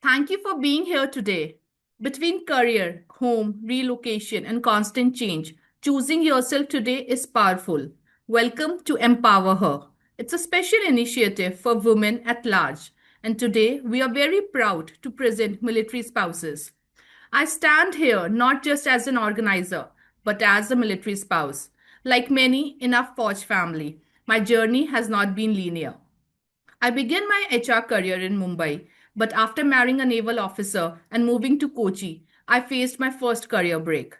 Thank you for being here today. Between career, home, relocation, and constant change, choosing yourself today is powerful. Welcome to Empower Her. It's a special initiative for women at large, and today we are very proud to present military spouses. I stand here not just as an organizer, but as a military spouse. Like many in our Forge family, my journey has not been linear. I began my HR career in Mumbai, but after marrying a naval officer and moving to Kochi, I faced my first career break.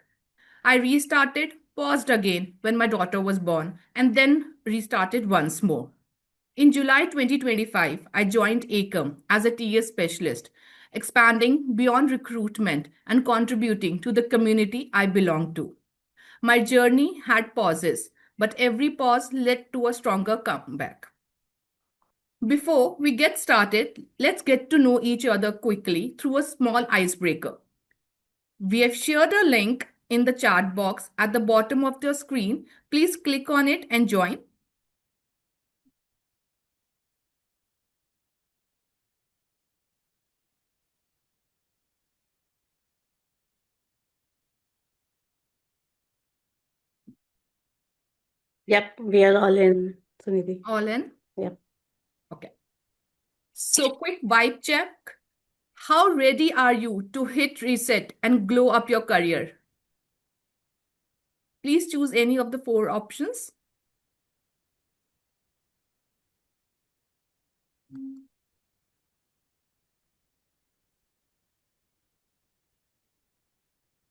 I restarted, paused again when my daughter was born, and then restarted once more. In July 2025, I joined Ekam as a TS specialist, expanding beyond recruitment and contributing to the community I belong to. My journey had pauses, but every pause led to a stronger comeback. Before we get started, let's get to know each other quickly through a small icebreaker. We have shared a link in the chat box at the bottom of the screen. Please click on it and join. Yep, we are all in, Sunidhi. All in? Yep. Okay. So, quick vibe check. How ready are you to hit reset and glow up your career? Please choose any of the four options.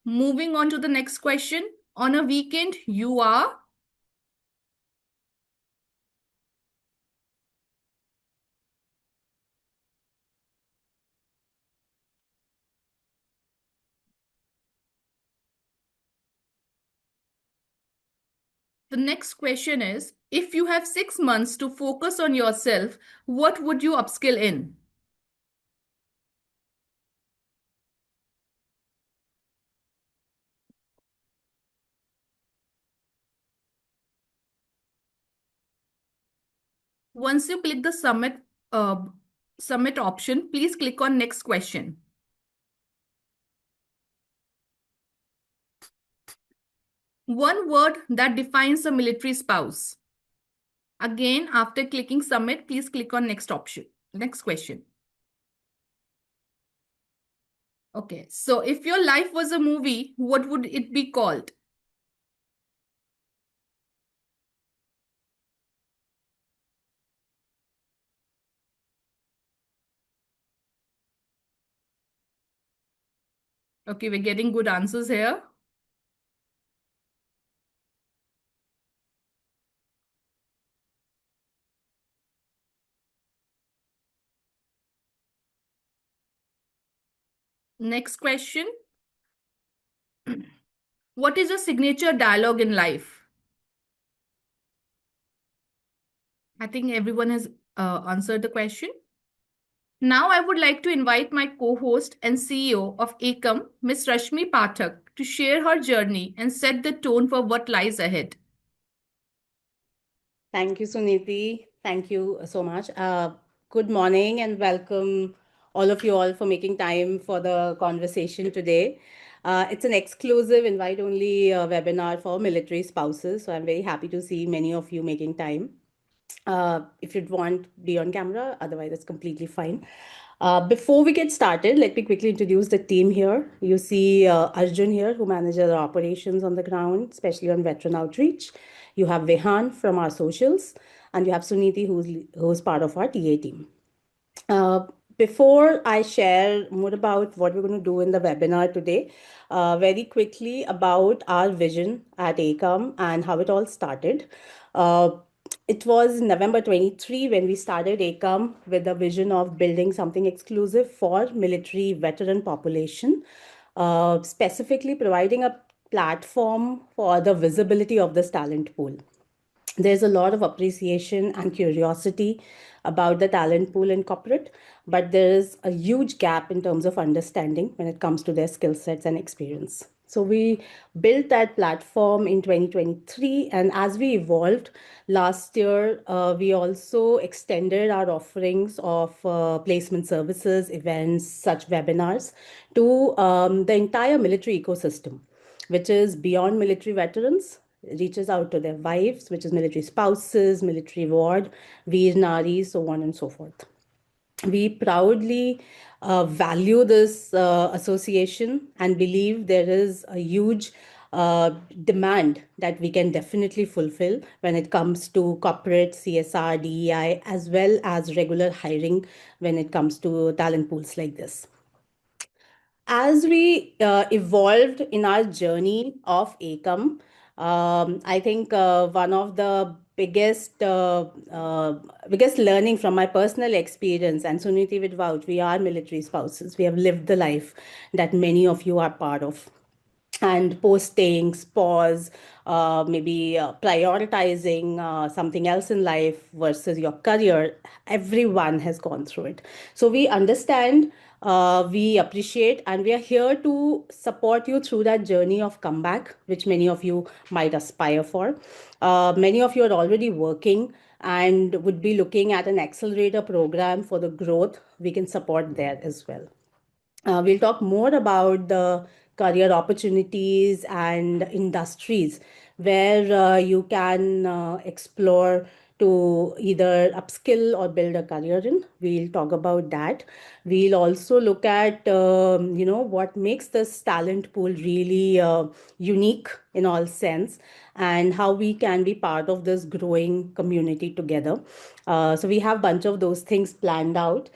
Moving on to the next question. On a weekend, you are. The next question is, if you have 6 months to focus on yourself, what would you upskill in? Once you click the submit option, please click on next question. One word that defines a military spouse. Again, after clicking submit, please click on next option. Next question. Okay, so if your life was a movie, what would it be called? Okay, we're getting good answers here. Next question. What is your signature dialogue in life? I think everyone has answered the question. Now I would like to invite my co-host and CEO of Ekam, Ms. Rashmi Pathak, to share her journey and set the tone for what lies ahead. Thank you, Sunidhi. Thank you so much. Good morning and welcome all of you all for making time for the conversation today. It's an exclusive invite-only webinar for military spouses, so I'm very happy to see many of you making time. If you'd want, be on camera, otherwise it's completely fine. Before we get started, let me quickly introduce the team here. You see Arjun here, who manages our operations on the ground, especially on veteran outreach. You have Vehan from our socials, and you have Suniti, who's part of our TA team. Uh, Before I share more about what we're going to do in the webinar today, very quickly about our vision at ACOM and how it all started. Uh, it was November 23 when we started ACOM with the vision of building something exclusive for military veteran population, specifically providing a platform for the visibility of this talent pool. There's a lot of appreciation and curiosity about the talent pool in corporate, but there is a huge gap in terms of understanding when it comes to their skill sets and experience. So we built that platform in 2023, and as we evolved last year, we also extended our offerings of placement services, events, such webinars to the entire military ecosystem, which is beyond military veterans, reaches out to their wives, which is military spouses, military ward, Veer Nari, so on and so forth. We proudly value this association and believe there is a huge demand that we can definitely fulfill when it comes to corporate CSR, DEI, as well as regular hiring when it comes to talent pools like this. As we evolved in our journey of Ekam, I think one of the biggest learning from my personal experience, and Suniti would vouch, we are military spouses. We have lived the life that many of you are part of, and postings, pause, maybe prioritizing something else in life versus your career. Everyone has gone through it. So we understand, we appreciate, and we are here to support you through that journey of comeback, which many of you might aspire for. Many of you are already working and would be looking at an accelerator program for the growth. We can support there as well. We'll talk more about the career opportunities and industries where you can explore to either upskill or build a career in. We'll talk about that. We'll also look at what makes this talent pool really unique in all sense, and how we can be part of this growing community together. So we have a bunch of those things planned out.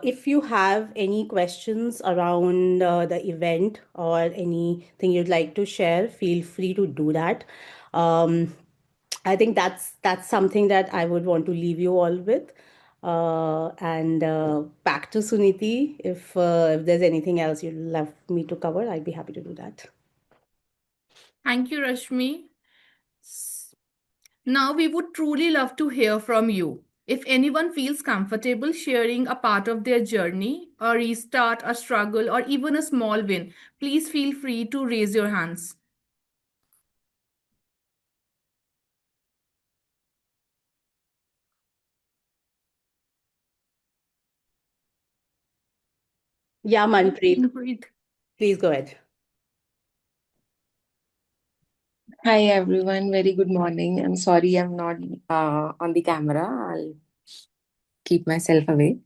If you have any questions around the event or anything you'd like to share, feel free to do that. Um, I think that's something that I would want to leave you all with. And back to Suniti. If there's anything else you'd love me to cover, I'd be happy to do that. Thank you, Rashmi. Now, we would truly love to hear from you. If anyone feels comfortable sharing a part of their journey, a restart, a struggle, or even a small win, please feel free to raise your hands. Yeah, Manpreet, Manpreet. please go ahead. Hi everyone, very good morning. I'm sorry I'm not on the camera. I'll keep myself away.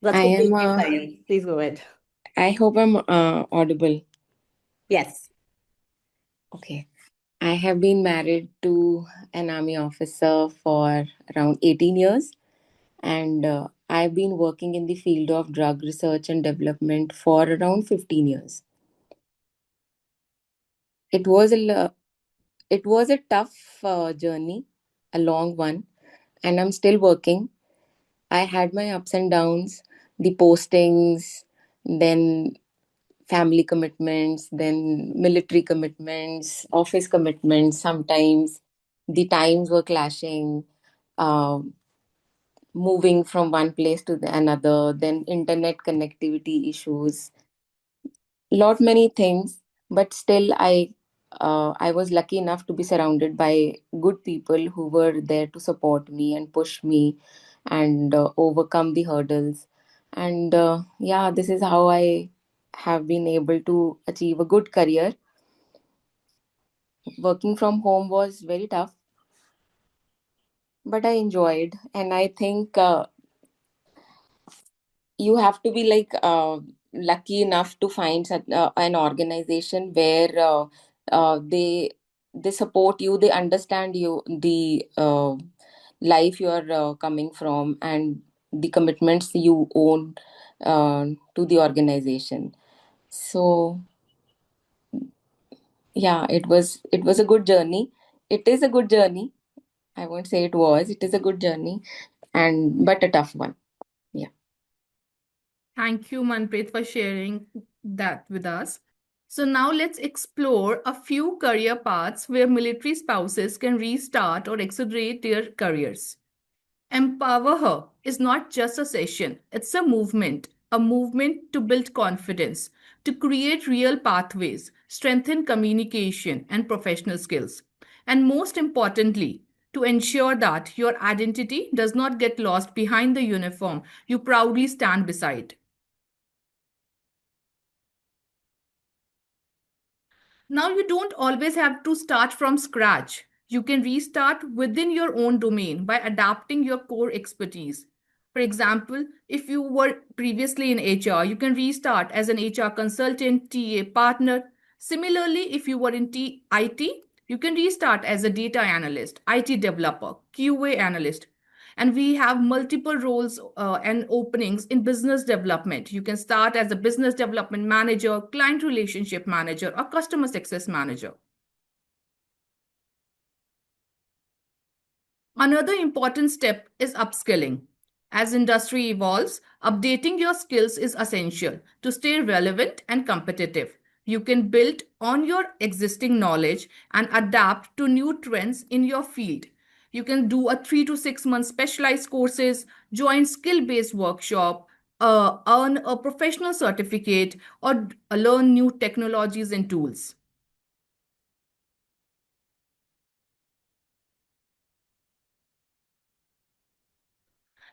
That's I am completely fine. Please go ahead. I hope I'm audible. Yes. Okay. I have been married to an army officer for around 18 years, and I've been working in the field of drug research and development for around 15 years. It was it was a tough journey, a long one, and I'm still working. I had my ups and downs, the postings, then family commitments, then military commitments, office commitments. Sometimes the times were clashing, uh, moving from one place to another, then internet connectivity issues, lot many things. But still, I was lucky enough to be surrounded by good people who were there to support me and push me and overcome the hurdles. And yeah, this is how I have been able to achieve a good career. Working from home was very tough, but I enjoyed. And I think you have to be like lucky enough to find an organization where they support you, they understand you, the life you are coming from, and the commitments you own to the organization. So yeah, it was a good journey. It is a good journey. I won't say it was. It is a good journey, and but a tough one. Yeah. Thank you, Manpreet, for sharing that with us. So, now let's explore a few career paths where military spouses can restart or accelerate their careers. Empower Her is not just a session, it's a movement to build confidence, to create real pathways, strengthen communication and professional skills, and most importantly, to ensure that your identity does not get lost behind the uniform you proudly stand beside. Now, you don't always have to start from scratch. You can restart within your own domain by adapting your core expertise. For example, if you were previously in HR, you can restart as an HR consultant, TA partner. Similarly, if you were in IT, you can restart as a data analyst, IT developer, QA analyst. And we have multiple roles and openings in business development. You can start as a business development manager, client relationship manager, or customer success manager. Another important step is upskilling. As industry evolves, updating your skills is essential to stay relevant and competitive. You can build on your existing knowledge and adapt to new trends in your field. You can do a 3 to 6 month specialized courses, join skill-based workshop, earn a professional certificate, or learn new technologies and tools.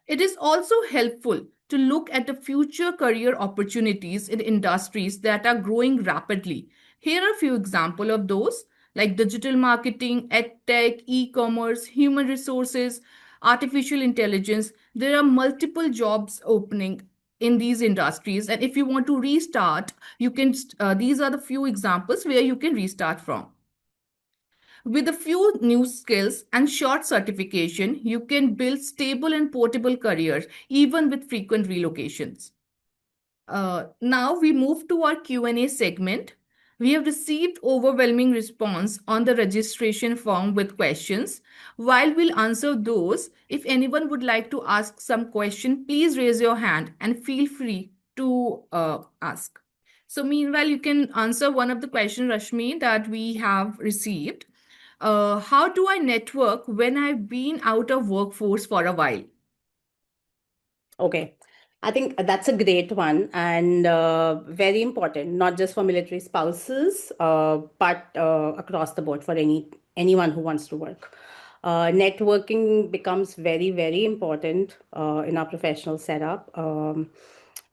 It is also helpful to look at the future career opportunities in industries that are growing rapidly. Here are a few examples of those, like digital marketing, edtech, e-commerce, human resources, artificial intelligence. There are multiple jobs opening in these industries, and if you want to restart, you can. These are the few examples where you can restart from. With a few new skills and short certification, you can build stable and portable careers even with frequent relocations. Now we move to our Q&A segment. We have received overwhelming response on the registration form with questions. While we'll answer those, if anyone would like to ask some question, please raise your hand and feel free to ask. So meanwhile, you can answer one of the questions, Rashmi, that we have received. How do I network when I've been out of workforce for a while? Okay. I think that's a great one and very important, not just for military spouses, but across the board for anyone who wants to work. Networking becomes very, very important in our professional setup.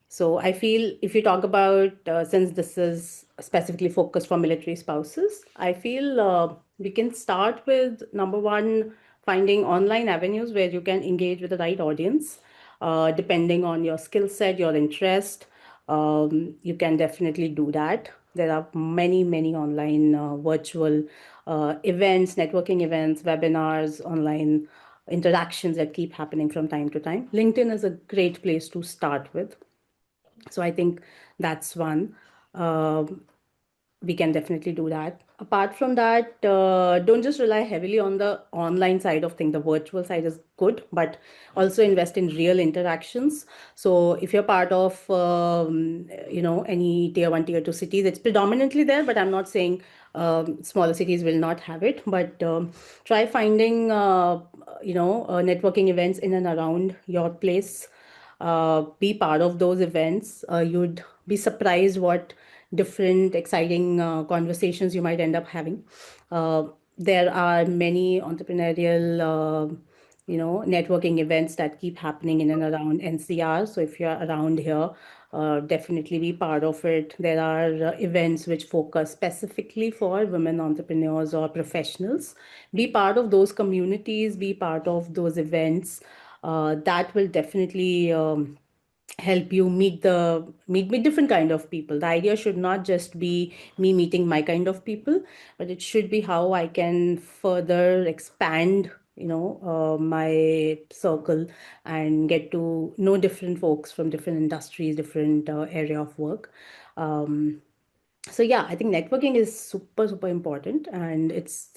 So I feel if you talk about, since this is specifically focused for military spouses, I feel we can start with number one, finding online avenues where you can engage with the right audience, depending on your skill set, your interest. You can definitely do that. There are many, many online virtual events, networking events, webinars, online interactions that keep happening from time to time. LinkedIn is a great place to start with. So I think that's one. We can definitely do that. Apart from that, don't just rely heavily on the online side of things. The virtual side is good, but also invest in real interactions. So if you're part of, any tier one, tier two cities, it's predominantly there, but I'm not saying smaller cities will not have it. But try finding, networking events in and around your place. Be part of those events. You'd be surprised what different exciting conversations you might end up having. There are many entrepreneurial, networking events that keep happening in and around NCR. So if you're around here, definitely be part of it. There are events which focus specifically for women entrepreneurs or professionals. Be part of those communities, be part of those events. That will definitely help you meet different kind of people. The idea should not just be me meeting my kind of people, but it should be how I can further expand my circle and get to know different folks from different industries, different area of work. So yeah, I think networking is super, super important, and it's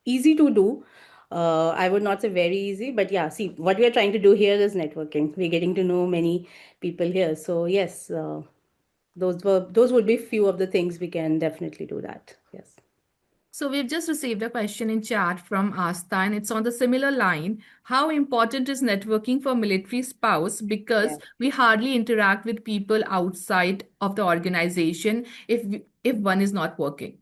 easy to do. I would not say very easy, but yeah, see, what we are trying to do here is networking. We're getting to know many people here. So yes, those would be few of the things we can definitely do that. Yes. So we've just received a question in chat from Asta, and it's on the similar line. How important is networking for military spouse? Yeah. Because we hardly interact with people outside of the organization if one is not working.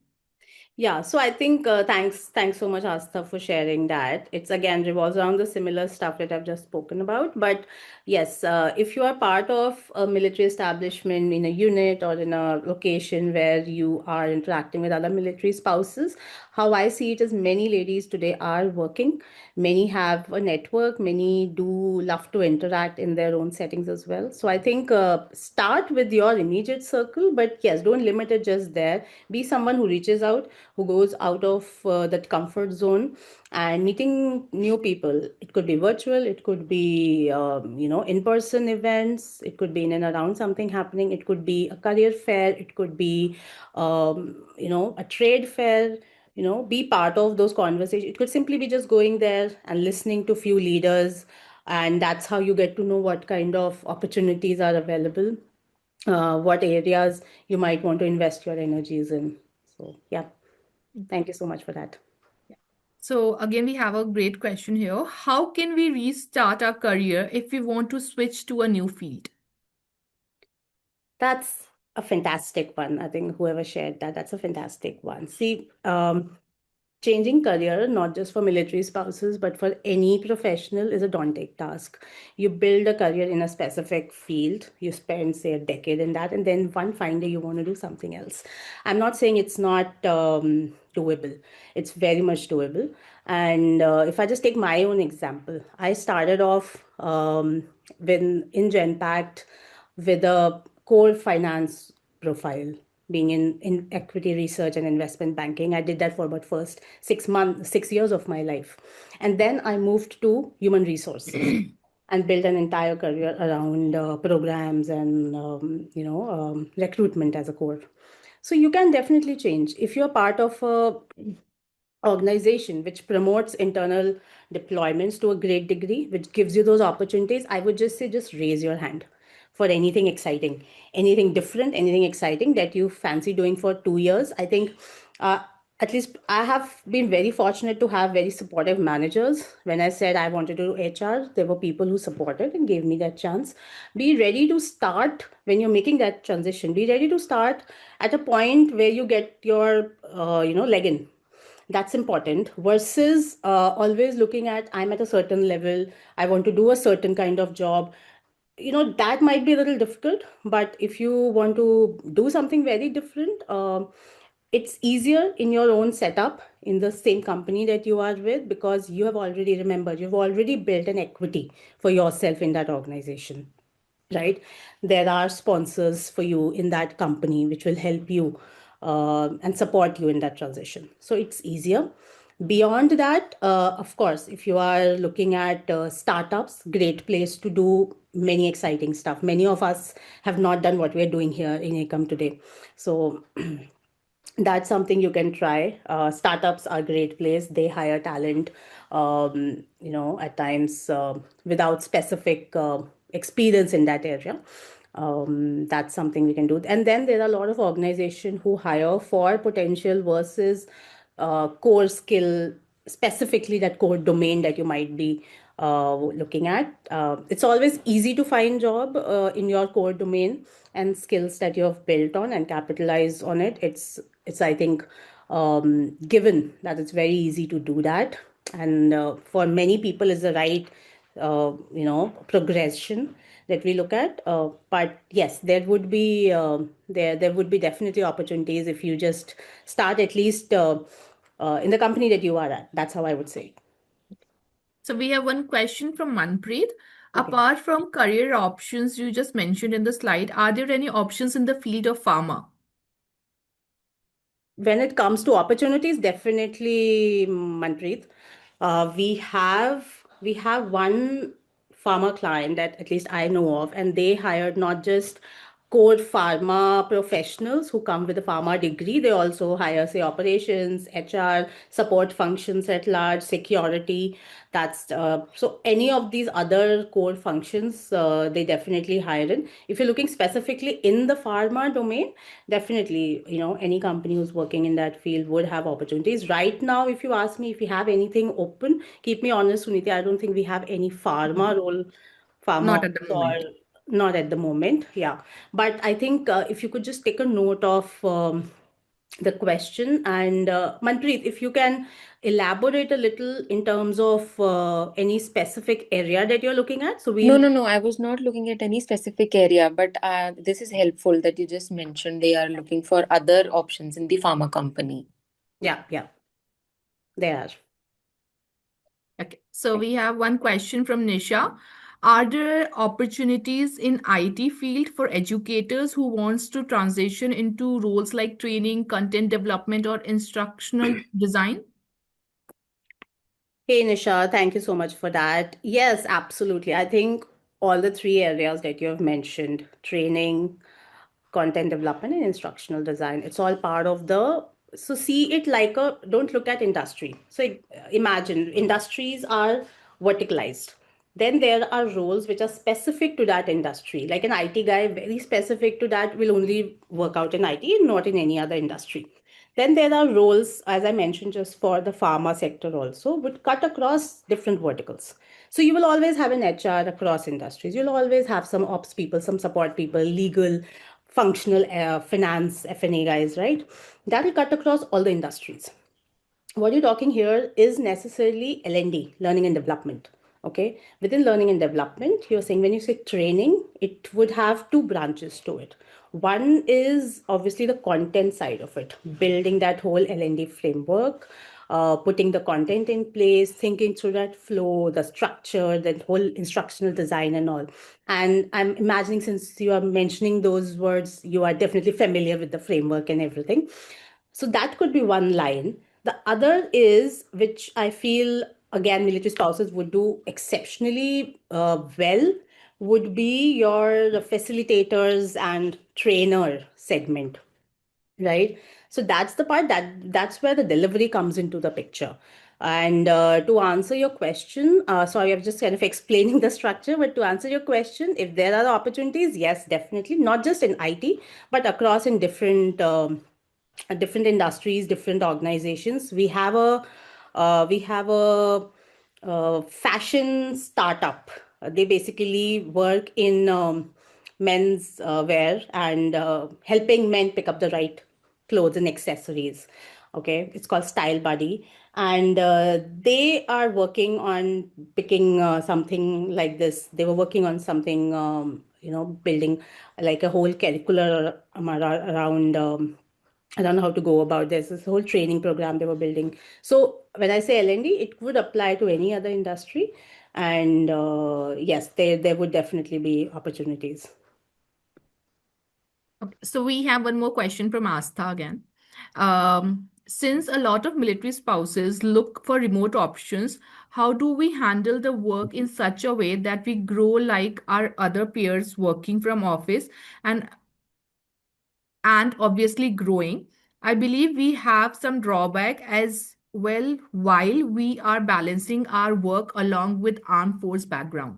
Yeah, so I think thanks so much, Asta, for sharing that. It's again revolves around the similar stuff that I've just spoken about. But yes, if you are part of a military establishment in a unit or in a location where you are interacting with other military spouses, how I see it is many ladies today are working. Many have a network. Many do love to interact in their own settings as well. So I think start with your immediate circle, but yes, don't limit it just there. Be someone who reaches out, who goes out of that comfort zone and meeting new people. It could be virtual, it could be in-person events, it could be in and around something happening, it could be a career fair, it could be a trade fair. Be part of those conversations. It could simply be just going there and listening to few leaders, and that's how you get to know what kind of opportunities are available, what areas you might want to invest your energies in. So yeah, thank you so much for that. So again, we have a great question here. How can we restart our career if we want to switch to a new field? That's a fantastic one. I think whoever shared that, that's a fantastic one. See, changing career, not just for military spouses, but for any professional, is a daunting task. You build a career in a specific field, you spend, say, a decade in that, and then one fine day you want to do something else. I'm not saying it's not doable, it's very much doable. And if I just take my own example, I started off when in Genpact with a core finance profile, being in equity research and investment banking. I did that for about first 6 months, 6 years of my life. And then I moved to human resources and built an entire career around programs and recruitment as a core. So you can definitely change if you're part of a organization which promotes internal deployments to a great degree, which gives you those opportunities. I would just say, just raise your hand for anything exciting, anything different, anything exciting that you fancy doing for 2 years. I think at least I have been very fortunate to have very supportive managers. When I said I wanted to do HR, there were people who supported and gave me that chance. Be ready to start when you're making that transition. Be ready to start at a point where you get your leg in. That's important versus always looking at, I'm at a certain level, I want to do a certain kind of job. That might be a little difficult, but if you want to do something very different, it's easier in your own setup in the same company that you are with, because you have already, remember, you've already built an equity for yourself in that organization, right? There are sponsors for you in that company which will help you and support you in that transition. So it's easier. Beyond that, of course, if you are looking at startups, great place to do many exciting stuff. Many of us have not done what we're doing here in Ekam today. So that's something you can try. Startups are a great place. They hire talent, at times without specific experience in that area. That's something we can do. And then there are a lot of organizations who hire for potential versus core skill, specifically that core domain that you might be looking at. It's always easy to find job in your core domain and skills that you have built on and capitalize on it. It's I think given that it's very easy to do that, and for many people is the right progression that we look at. But yes, there would be there would be definitely opportunities if you just start at least in the company that you are at. That's how I would say. So we have one question from Manpreet. Okay. Apart from career options you just mentioned in the slide, are there any options in the field of pharma? When it comes to opportunities, definitely, Manpreet, we have one pharma client that at least I know of, and they hired not just core pharma professionals who come with a pharma degree. They also hire, say, operations, HR, support functions at large, security. That's so any of these other core functions, they definitely hire in. If you're looking specifically in the pharma domain, definitely, any company who's working in that field would have opportunities. Right now, if you ask me if we have anything open, keep me honest, Suniti, I don't think we have any pharma role, pharma Not at the or moment. not at the moment. Yeah. But I think if you could just take a note of the question, and Manpreet, if you can elaborate a little in terms of any specific area that you're looking at. So No, we'll, no, no. I was not looking at any specific area, but this is helpful that you just mentioned they are looking for other options in the pharma company. yeah, yeah, there are. Okay, so we have one question from Nisha. Are there opportunities in IT field for educators who wants to transition into roles like training, content development, or instructional design? Hey, Nisha, thank you so much for that. Yes, absolutely. I think all the three areas that you have mentioned, training, content development, and instructional design, it's all part of the, so see it like a, don't look at industry. So imagine industries are verticalized. Then there are roles which are specific to that industry. Like an IT guy, very specific to that, will only work out in IT and not in any other industry. Then there are roles, as I mentioned, just for the pharma sector also, would cut across different verticals. So you will always have an HR across industries. You'll always have some ops people, some support people, legal, functional, finance, F&A guys, right? That will cut across all the industries. What you're talking here is necessarily L&D, learning and development. Okay, within learning and development, you're saying when you say training, it would have two branches to it. One is obviously the content side of it, building that whole L&D framework, putting the content in place, thinking through that flow, the structure, that whole instructional design and all. And I'm imagining, since you are mentioning those words, you are definitely familiar with the framework and everything. So that could be one line. The other is, which I feel again military spouses would do exceptionally well, would be your facilitators and trainer segment, right? So that's the part that's where the delivery comes into the picture. And to answer your question, sorry, I'm just kind of explaining the structure, but to answer your question, if there are opportunities, yes, definitely, not just in IT, but across in different industries, different organizations. We have a fashion startup. They basically work in men's wear and helping men pick up the right clothes and accessories. Okay, it's called Style Buddy, and they are working on picking something like this. They were working on something, building like a whole curricular around. I don't know how to go about this whole training program they were building. So when I say L&D, it would apply to any other industry, and yes, there would definitely be opportunities. Okay, so we have one more question from Astha again. Since a lot of military spouses look for remote options, how do we handle the work in such a way that we grow like our other peers working from office and obviously growing? I believe we have some drawback as well while we are balancing our work along with armed force background.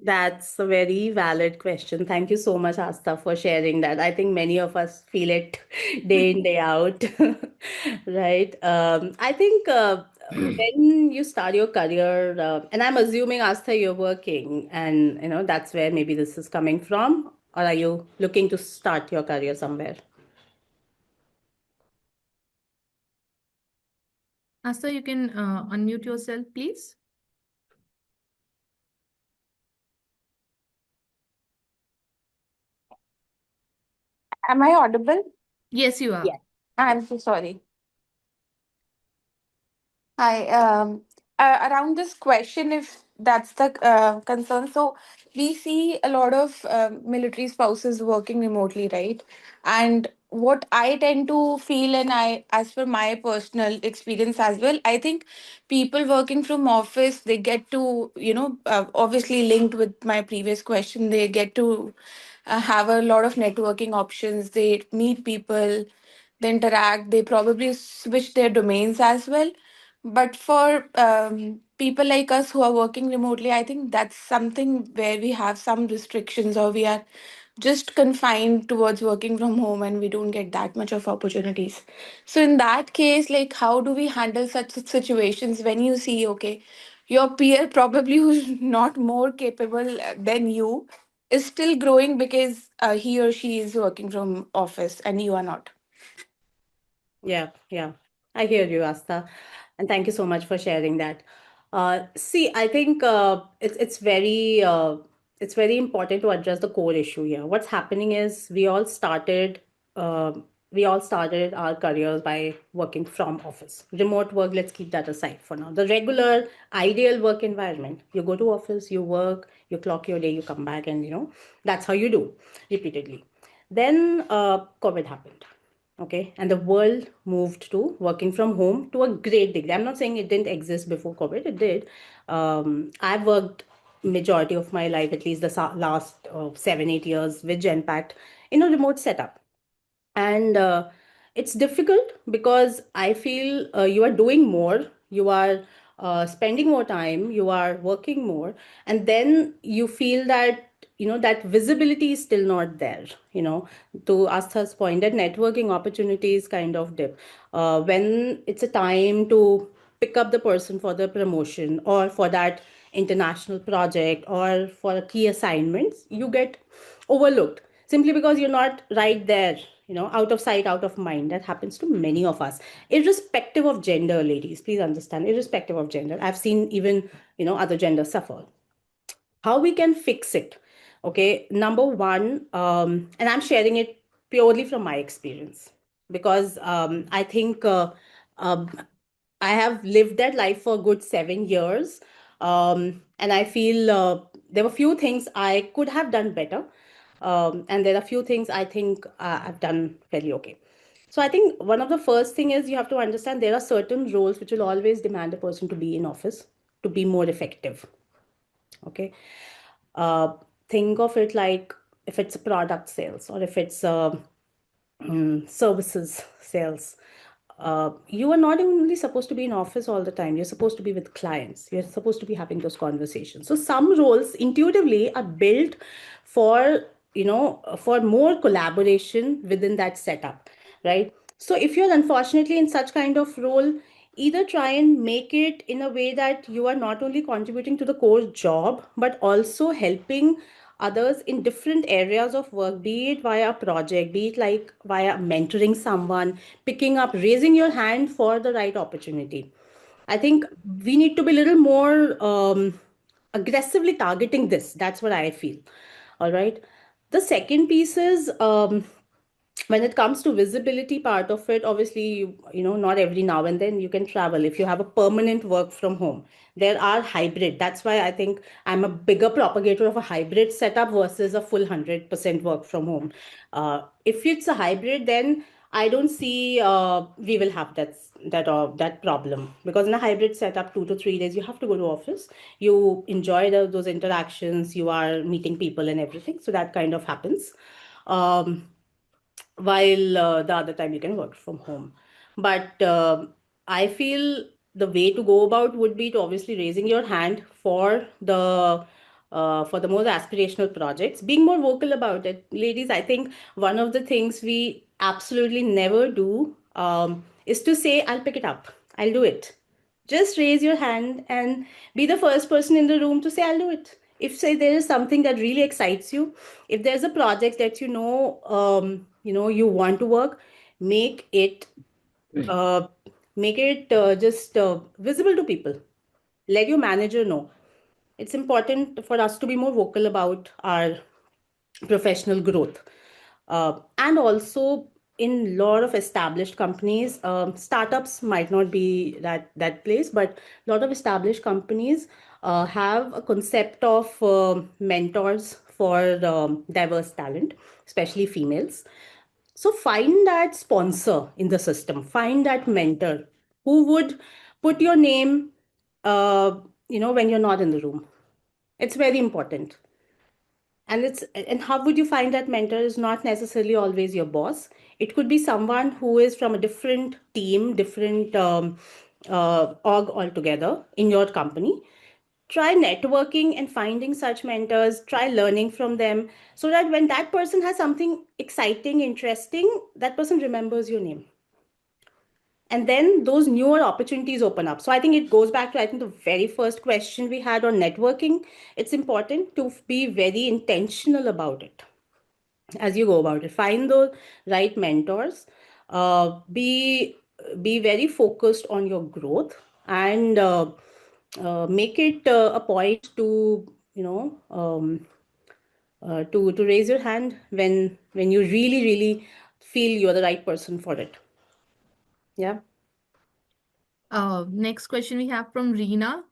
That's a very valid question. Thank you so much, Asta, for sharing that. I think many of us feel it day in, day out, right? I think when you start your career, and I'm assuming, Asta, you're working, and that's where maybe this is coming from, or are you looking to start your career somewhere? Asta, you can unmute yourself, please. Am I audible? Yes, you are. Yes. I'm so sorry. Hi. Around this question, if that's the concern, so we see a lot of military spouses working remotely, right? And what I tend to feel, and I, as per my personal experience as well, I think people working from office, they get to, obviously linked with my previous question, they get to have a lot of networking options. They meet people, they interact, they probably switch their domains as well. But for people like us who are working remotely, I think that's something where we have some restrictions, or we are just confined towards working from home and we don't get that much of opportunities. So in that case, like, how do we handle such situations when you see, okay, your peer probably who's not more capable than you is still growing because he or she is working from office and you are not? Yeah, yeah. I hear you, Asta. And thank you so much for sharing that. See, I think it's very important to address the core issue here. What's happening is uh, we all started our careers by working from office. Remote work, let's keep that aside for now. The regular ideal work environment. You go to office, you work, you clock your day, you come back, and that's how you do repeatedly. Then COVID happened. Okay, and the world moved to working from home to a great degree. I'm not saying it didn't exist before COVID, it did. I've worked majority of my life, at least the last 7 8 years with Genpact, in a remote setup. And it's difficult because I feel you are doing more, you are spending more time, you are working more, and then you feel that that visibility is still not there. To Astha's point, that networking opportunities kind of dip when it's a time to pick up the person for the promotion or for that international project or for key assignments. You get overlooked simply because you're not right there, out of sight, out of mind. That happens to many of us, irrespective of gender. Ladies, please understand, irrespective of gender. I've seen even other genders suffer. How we can fix it? Okay, number one, and I'm sharing it purely from my experience, because I think um, I have lived that life for a good 7 years. And I feel there were few things I could have done better. And there are few things I think I've done fairly okay. So I think one of the first thing is you have to understand there are certain roles which will always demand a person to be in office to be more effective. Okay. Uh, think of it like if it's a product sales or if it's services sales. You are not only supposed to be in office all the time, you're supposed to be with clients, you're supposed to be having those conversations. So some roles intuitively are built for for more collaboration within that setup, right? So if you're unfortunately in such kind of role, either try and make it in a way that you are not only contributing to the core job but also helping others in different areas of work, be it via project, be it like via mentoring someone, picking up, raising your hand for the right opportunity. I think we need to be a little more aggressively targeting this. That's what I feel. All right. The second piece is when it comes to visibility part of it, obviously, not every now and then you can travel. If you have a permanent work from home, there are hybrid. That's why I think I'm a bigger propagator of a hybrid setup versus a full 100% work from home. If it's a hybrid, then I don't see we will have that problem, because in a hybrid setup, 2 to 3 days you have to go to office. You enjoy those interactions. You are meeting people and everything. So that kind of happens. Um, while the other time you can work from home. But I feel the way to go about would be to obviously raising your hand for the more aspirational projects, being more vocal about it. Ladies, I think one of the things we absolutely never do is to say, I'll pick it up, I'll do it. Just raise your hand and be the first person in the room to say, I'll do it. If say there is something that really excites you, if there's a project that you want to work, make it uh, just visible to people. Let your manager know. It's important for us to be more vocal about our professional growth. And also in a lot of established companies, startups might not be that place, but a lot of established companies have a concept of mentors for diverse talent, especially females. So find that sponsor in the system, find that mentor who would put your name, when you're not in the room. It's very important. And how would you find that mentor is not necessarily always your boss. It could be someone who is from a different team, different org altogether in your company. Try networking and finding such mentors, try learning from them, so that when that person has something exciting, interesting, that person remembers your name. And then those newer opportunities open up. So I think it goes back to, I think, the very first question we had on networking. It's important to be very intentional about it as you go about it. Find the right mentors. Be very focused on your growth, and make it a point to, to raise your hand when you really feel you're the right person for it. Yeah. Next question we have from Reena.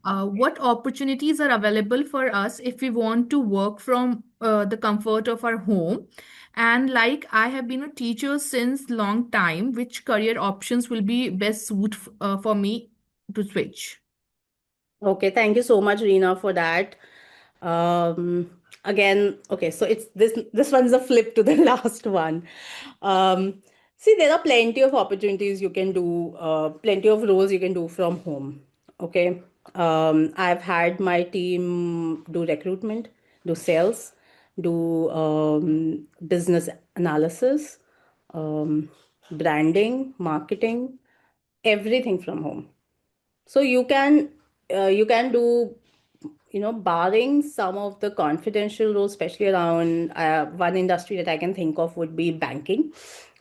What opportunities are available for us if we want to work from the comfort of our home? And like I have been a teacher since long time, which career options will be best for me to switch? Okay, thank you so much, Reena, for that. Again, okay, so it's this one's a flip to the last one. Um, See, there are plenty of opportunities you can do, plenty of roles you can do from home. Okay. I've had my team do recruitment, do sales, do business analysis, um, branding, marketing, everything from home. So you can do, barring some of the confidential roles, especially around one industry that I can think of would be banking.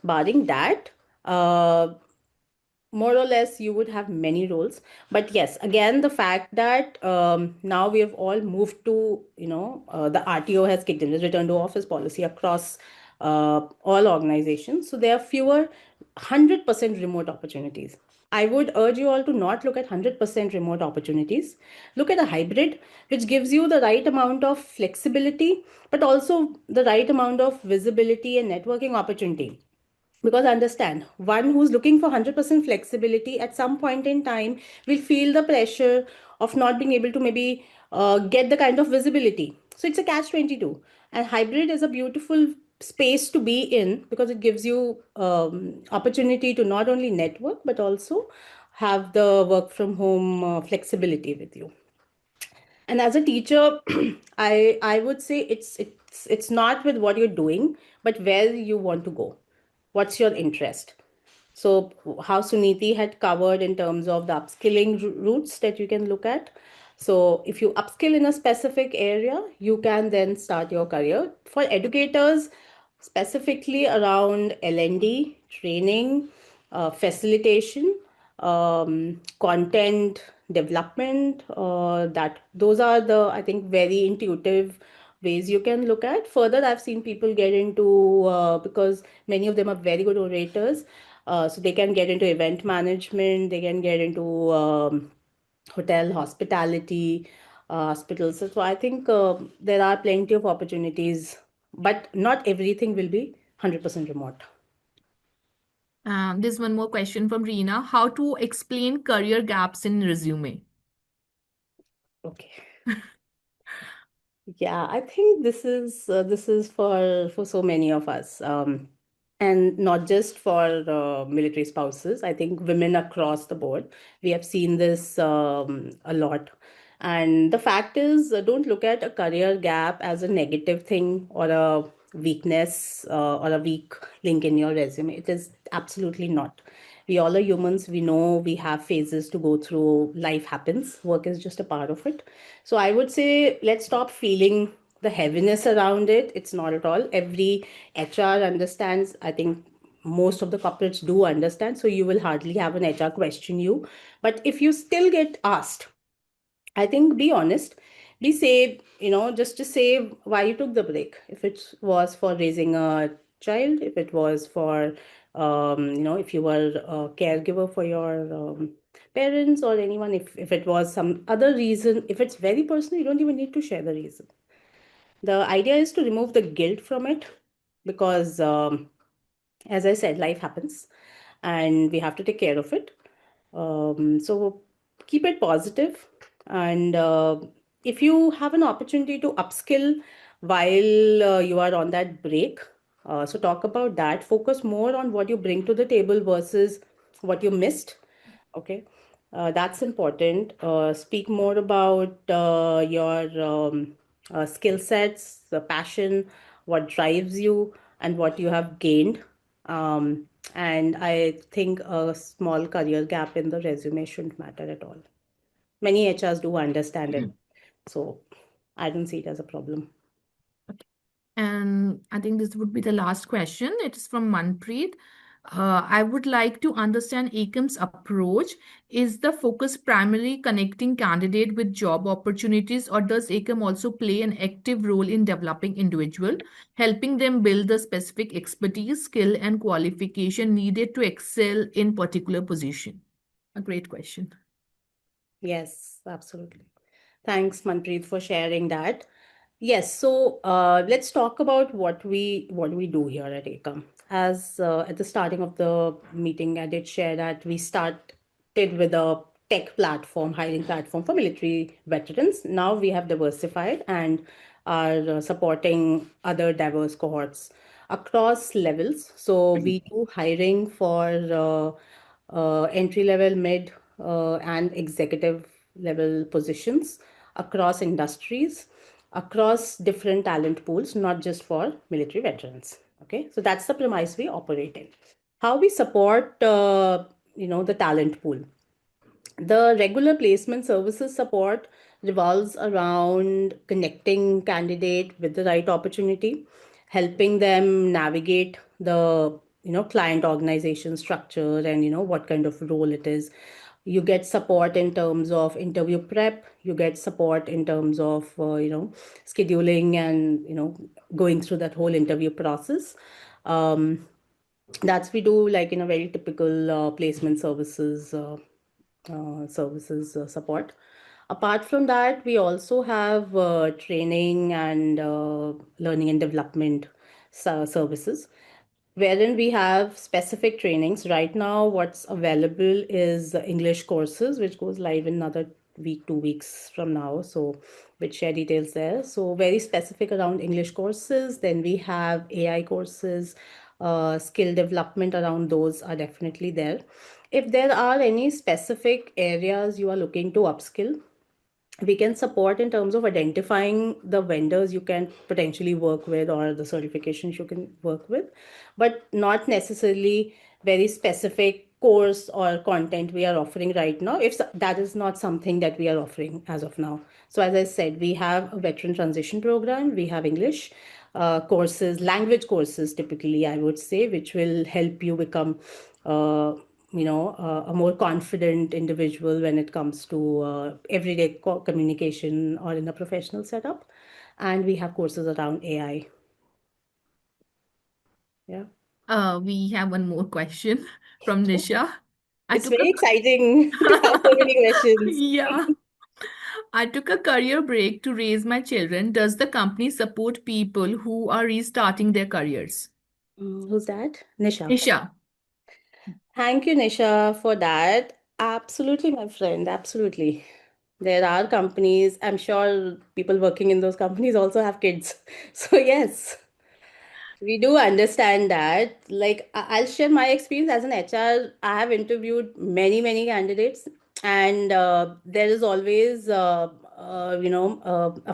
Barring that, uh, more or less you would have many roles. But yes, again, the fact that now we have all moved to, the RTO has kicked in, the return to office policy across all organizations. So there are fewer 100% remote opportunities. I would urge you all to not look at 100% remote opportunities. Look at a hybrid, which gives you the right amount of flexibility, but also the right amount of visibility and networking opportunity. Because understand, one who's looking for 100% flexibility at some point in time will feel the pressure of not being able to maybe get the kind of visibility. So it's a catch 22. And hybrid is a beautiful space to be in, because it gives you opportunity to not only network but also have the work from home flexibility with you. And as a teacher, I would say it's not with what you're doing, but where you want to go. What's your interest? So how Suniti had covered in terms of the upskilling routes that you can look at. So if you upskill in a specific area, you can then start your career. For educators, specifically around L&D, training, facilitation, content development, that those are the, I think, very intuitive ways you can look at. Further, I've seen people get into, because many of them are very good orators, so they can get into event management, they can get into hotel hospitality, hospitals. So I think there are plenty of opportunities, but not everything will be 100% remote. There's one more question from Reena. How to explain career gaps in resume? Okay. Yeah, I think this is for so many of us, and not just for military spouses. I think women across the board, we have seen this a lot. And the fact is, don't look at a career gap as a negative thing or a weakness or a weak link in your resume. It is absolutely not. We all are humans. We know we have phases to go through. Life happens. Work is just a part of it. So I would say, let's stop feeling the heaviness around it. It's not at all. Every HR understands. I think most of the corporates do understand. So you will hardly have an HR question you. But if you still get asked, I think be honest, be say, just to say why you took the break. If it was for raising a child, if it was for, if you were a caregiver for your parents or anyone, if it was some other reason, if it's very personal, you don't even need to share the reason. The idea is to remove the guilt from it, because As I said, life happens and we have to take care of it. So keep it positive. And if you have an opportunity to upskill while you are on that break, so talk about that. Focus more on what you bring to the table versus what you missed. Okay. That's important. Speak more about your skill sets, the passion, what drives you, and what you have gained. And I think a small career gap in the resume shouldn't matter at all. Many HRs do understand it. So I don't see it as a problem. And I think this would be the last question. It is from Manpreet. I would like to understand Ekam's approach. Is the focus primarily connecting candidate with job opportunities, or does Ekam also play an active role in developing individual, helping them build the specific expertise, skill, and qualification needed to excel in particular position? A great question. Yes, absolutely. Thanks, Manpreet, for sharing that. Yes, so let's talk about what we do here at Ekam. As at the starting of the meeting, I did share that we started with a tech platform, hiring platform for military veterans. Now we have diversified and are supporting other diverse cohorts across levels. So we do hiring for entry level, mid, and executive level positions across industries, across different talent pools, not just for military veterans. Okay, so that's the premise we operate in. How we support, the talent pool. The regular placement services support revolves around connecting candidate with the right opportunity, helping them navigate the client organization structure and what kind of role it is. You get support in terms of interview prep, you get support in terms of scheduling and going through that whole interview process. That's we do like in a very typical placement services support. Apart from that, we also have training and learning and development services, wherein we have specific trainings. Right now, what's available is English courses, which goes live in another week, 2 weeks from now. So, which share details there. So, very specific around English courses. Then we have AI courses, skill development around those are definitely there. If there are any specific areas you are looking to upskill, we can support in terms of identifying the vendors you can potentially work with or the certifications you can work with, but not necessarily very specific course or content we are offering right now if that is not something that we are offering as of now. So as I said, we have a veteran transition program, we have English courses, language courses typically, I would say, which will help you become a more confident individual when it comes to everyday communication or in a professional setup. And we have courses around AI. Yeah. We have one more question from Nisha. I It's took a very exciting to have so many questions. yeah. I took a career break to raise my children. Does the company support people who are restarting their careers? Who's that? Nisha. Nisha. Thank you, Nisha, for that. Absolutely, my friend. Absolutely. There are companies, I'm sure people working in those companies also have kids. So, yes. We do understand that. Like, I'll share my experience as an HR. I have interviewed many, many candidates, and there is always, a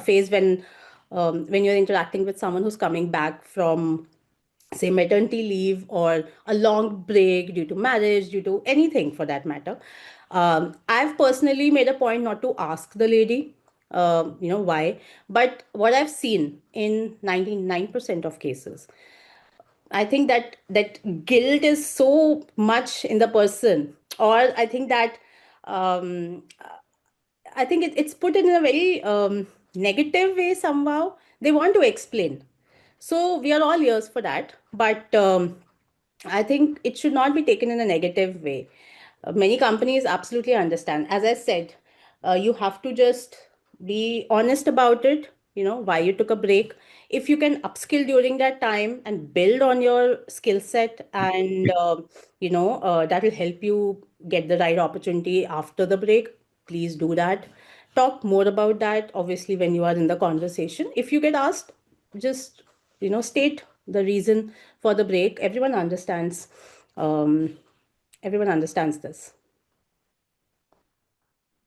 phase when you're interacting with someone who's coming back from, say, maternity leave or a long break due to marriage, due to anything for that matter. I've personally made a point not to ask the lady, why. But what I've seen in 99% of cases, I think that guilt is so much in the person, or I think that um, I think it's put in a very negative way somehow. They want to explain. So we are all ears for that, but I think it should not be taken in a negative way. Many companies absolutely understand. As I said, you have to just be honest about it. why you took a break. If you can upskill during that time and build on your skill set, and that will help you get the right opportunity after the break, please do that. Talk more about that, obviously, when you are in the conversation. If you get asked, just state the reason for the break. Um, everyone understands this.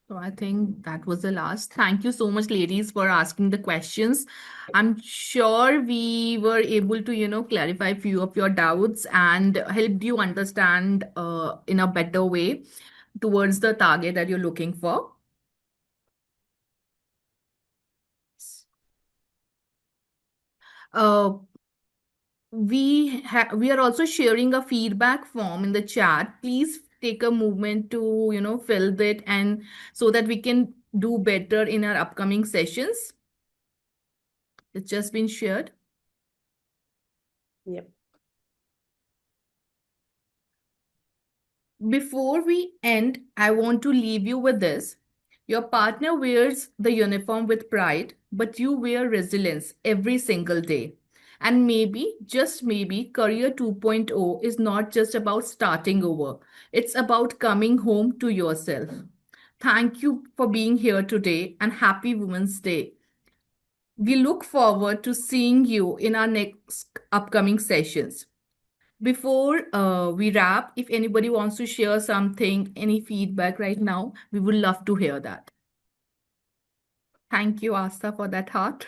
So I think that was the last. Thank you so much, ladies, for asking the questions. I'm sure we were able to, clarify a few of your doubts and helped you understand in a better way towards the target that you're looking for. Uh, we are also sharing a feedback form in the chat. Please take a moment to fill that, and so that we can do better in our upcoming sessions. It's just been shared. Yep. Before we end, I want to leave you with this. Your partner wears the uniform with pride, but you wear resilience every single day. And maybe, just maybe, Career 2.0 is not just about starting over, it's about coming home to yourself. Thank you for being here today, and happy Women's Day. We look forward to seeing you in our next upcoming sessions. Before we wrap, if anybody wants to share something, any feedback right now, we would love to hear that. Thank you, Asta, for that heart.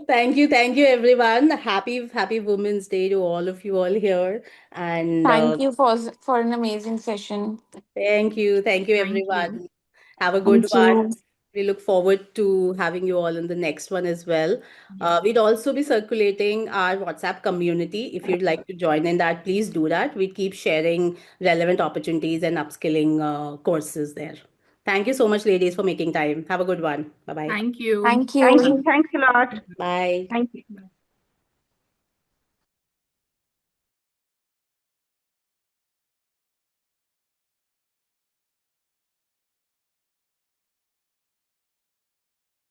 Thank you, everyone. Happy Women's Day to all of you all here. And Thank you for an amazing session. thank you, Thank you. everyone. Have a good Thank one. you. We look forward to having you all in the next one as well. Yes. We'd also be circulating our WhatsApp community. If you'd like to join in that, please do that. We keep sharing relevant opportunities and upskilling courses there. Thank you so much, ladies, for making time. Have a good one. Bye bye. Thank you. Thank you. Bye. Bye.